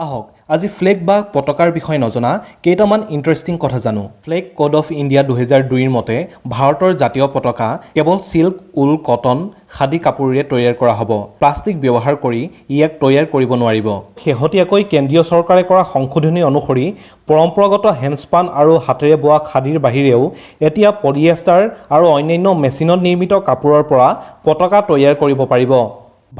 আহক আজি ফ্লেগ বা পতাকাৰ বিষয়ে নজনা কেইটামান ইণ্টাৰেষ্টিং কথা জানো। ফ্লেগ কোড অফ ইণ্ডিয়া 2002ৰ মতে ভাৰতৰ জাতীয় পতাকা কেৱল সিল্ক, উল, কটন, খাদী কাপোৰেৰে তৈয়াৰ কৰা হ'ব। প্লাষ্টিক ব্যৱহাৰ কৰি ইয়াক তৈয়াৰ কৰিব নোৱাৰিব। শেহতীয়াকৈ কেন্দ্ৰীয় চৰকাৰে কৰা সংশোধনী অনুসৰি পৰম্পৰাগত হেণ্ডস্পান আৰু হাতেৰে বোৱা খাদীৰ বাহিৰেও এতিয়া পলিয়েষ্টাৰ আৰু অন্যান্য মেচিনত নিৰ্মিত কাপোৰৰ পৰা পতাকা তৈয়াৰ কৰিব পাৰিব।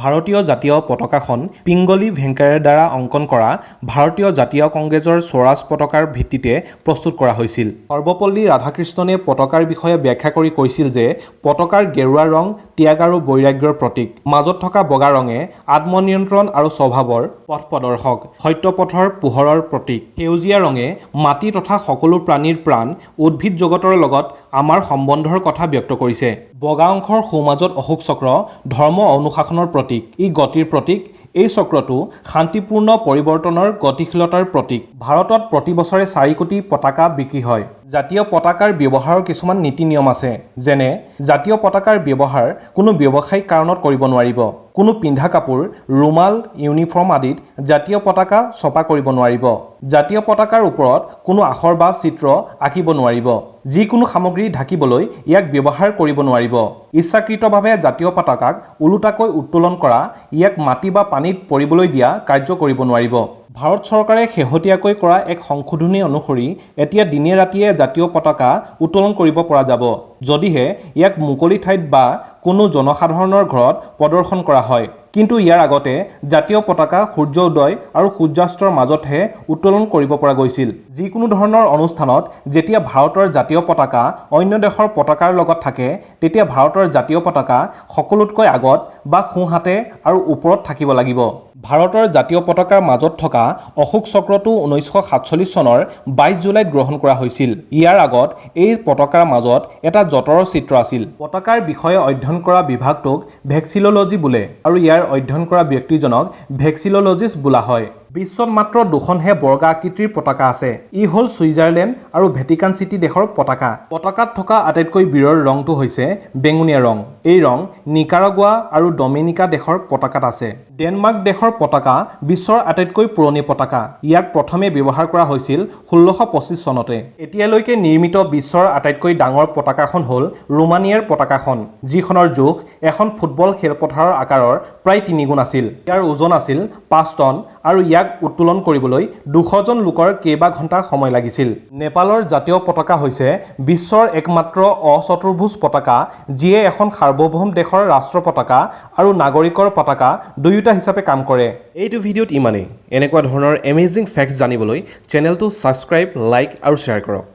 ভাৰতীয় জাতীয় পতাকাখন পিংগলি ভেংকাইৰ দ্বাৰা অংকন কৰা ভাৰতীয় জাতীয় কংগ্ৰেছৰ স্বৰাজ পতাকাৰ ভিত্তিতে প্ৰস্তুত কৰা হৈছিল। সৰ্বপল্লী ৰাধাকৃষ্ণনে পতাকাৰ বিষয়ে ব্যাখ্যা কৰি কৈছিল যে পতাকাৰ গেৰুৱা ৰং ত্যাগ আৰু বৈৰাগ্যৰ প্ৰতীক, মাজত থকা বগা ৰঙে আত্মনিয়ন্ত্ৰণ আৰু স্বভাৱৰ পথ প্ৰদৰ্শক, সত্যপথৰ পোহৰৰ প্ৰতীক। সেউজীয়া ৰঙে মাটি তথা সকলো প্ৰাণীৰ প্ৰাণ, উদ্ভিদ জগতৰ লগত আমাৰ সম্বন্ধৰ কথা ব্যক্ত কৰিছে। বগা অংশৰ সোঁমাজত অশোক চক্ৰ ধৰ্ম অনুশাসনৰ প্ৰতীক, ই গতিৰ প্ৰতীক। এই চক্ৰটো শান্তিপূৰ্ণ পৰিৱৰ্তনৰ গতিশীলতাৰ প্ৰতীক। ভাৰতত প্ৰতি বছৰে 4 কোটি পতাকা বিক্ৰী হয়। জাতীয় পতাকাৰ ব্যৱহাৰৰ কিছুমান নীতি নিয়ম আছে, যেনে জাতীয় পতাকাৰ ব্যৱহাৰ কোনো ব্যৱসায়িক কাৰণত কৰিব নোৱাৰিব। কোনো পিন্ধা কাপোৰ, ৰুমাল, ইউনিফৰ্ম আদিত জাতীয় পতাকা ছপা কৰিব নোৱাৰিব। জাতীয় পতাকাৰ ওপৰত কোনো আখৰ বা চিত্ৰ আঁকিব নোৱাৰিব। যিকোনো সামগ্ৰী ঢাকিবলৈ ইয়াক ব্যৱহাৰ কৰিব নোৱাৰিব। ইচ্ছাকৃতভাৱে জাতীয় পতাকাক ওলোটাকৈ উত্তোলন কৰা, ইয়াক মাটি বা পানীত পৰিবলৈ দিয়া কাৰ্য কৰিব নোৱাৰিব। ভাৰত চৰকাৰে শেহতীয়াকৈ কৰা এক সংশোধনী অনুসৰি এতিয়া দিনে ৰাতিয়ে জাতীয় পতাকা উত্তোলন কৰিব পৰা যাব, যদিহে ইয়াক মুকলি ঠাইত বা কোনো জনসাধাৰণৰ ঘৰত প্ৰদৰ্শন কৰা হয়। কিন্তু ইয়াৰ আগতে জাতীয় পতাকা সূৰ্য উদয় আৰু সূৰ্যাস্তৰ মাজতহে উত্তোলন কৰিব পৰা গৈছিল। যিকোনো ধৰণৰ অনুষ্ঠানত যেতিয়া ভাৰতৰ জাতীয় পতাকা অন্য দেশৰ পতাকাৰ লগত থাকে, তেতিয়া ভাৰতৰ জাতীয় পতাকা সকলোতকৈ আগত বা সোঁহাতে আৰু ওপৰত থাকিব লাগিব। ভাৰতৰ জাতীয় পতাকাৰ মাজত থকা অশোক চক্ৰটো 1947 চনৰ 22 জুলাইত গ্ৰহণ কৰা হৈছিল। ইয়াৰ আগত এই পতাকাৰ মাজত এটা যঁতৰৰ চিত্ৰ আছিল। পতাকাৰ বিষয়ে অধ্যয়ন কৰা বিভাগটোক ভেক্সিললজি বোলে আৰু ইয়াৰ অধ্যয়ন কৰা ব্যক্তিজনক ভেক্সিললজিষ্ট বোলা হয়। বিশ্বত মাত্ৰ 2খনহে বৰ্গা আকৃতিৰ পতাকা আছে। ই হ'ল ছুইজাৰলেণ্ড আৰু ভেটিকান চিটি দেশৰ পতাকা। পতাকাত থকা আটাইতকৈ বিৰল ৰংটো হৈছে বেঙুনীয়া ৰং। এই ৰং নিকাৰাগুৱা আৰু ডমিনিকা দেশৰ পতাকাত আছে। ডেনমাৰ্ক দেশৰ পতাকা বিশ্বৰ আটাইতকৈ পুৰণি পতাকা। ইয়াক প্ৰথমে ব্যৱহাৰ কৰা হৈছিল 1625 চনতে। এতিয়ালৈকে নিৰ্মিত বিশ্বৰ আটাইতকৈ ডাঙৰ পতাকাখন হ'ল ৰোমানিয়াৰ পতাকাখন, যিখনৰ জোখ এখন ফুটবল খেলপথাৰৰ আকাৰৰ প্ৰায় 3 গুণ আছিল। ইয়াৰ ওজন আছিল 5 টন আৰু ইয়াক উত্তোলন কৰিবলৈ 200 জন লোকৰ কেইবা ঘণ্টা সময় লাগিছিল। নেপালৰ জাতীয় পতাকা হৈছে বিশ্বৰ একমাত্ৰ অচতুৰ্ভুজ পতাকা, যিয়ে এখন সাৰ্বভৌম দেশৰ ৰাষ্ট্ৰ পতাকা আৰু নাগৰিকৰ পতাকা দুয়োটা হিচাপে কাম কৰে। এইটো ভিডিঅ'ত ইমানেই। এনেকুৱা ধৰণৰ এমেজিং ফেক্টছ জানিবলৈ চেনেলটো ছাবস্ক্ৰাইব, লাইক আৰু শ্বেয়াৰ কৰক।